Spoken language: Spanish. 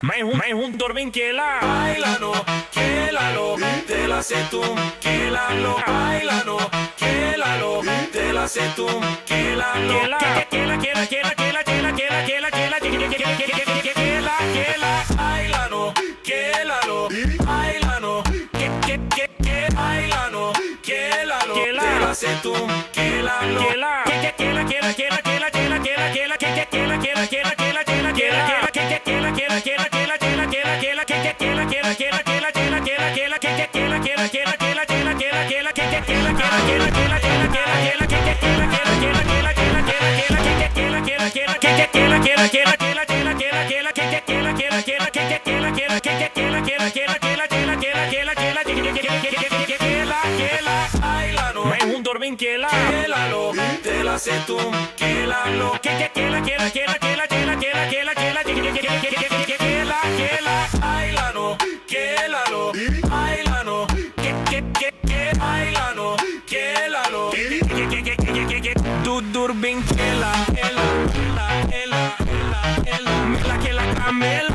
मैं हूँ Torben Kela. Bailalo, quélalo, te la sé tú, quélalo, bailalo, quélalo, te la sé tú, quélalo. Bailalo, quélalo, bailalo, bailalo, quélalo, te la sé tú, quélalo. मैं हूँ Torben Kela. Quélalo, te la sé tú, quélalo. Bailalo, quélalo, bailalo, bailalo, quélalo. Torben Kela. Ela, La que la camela.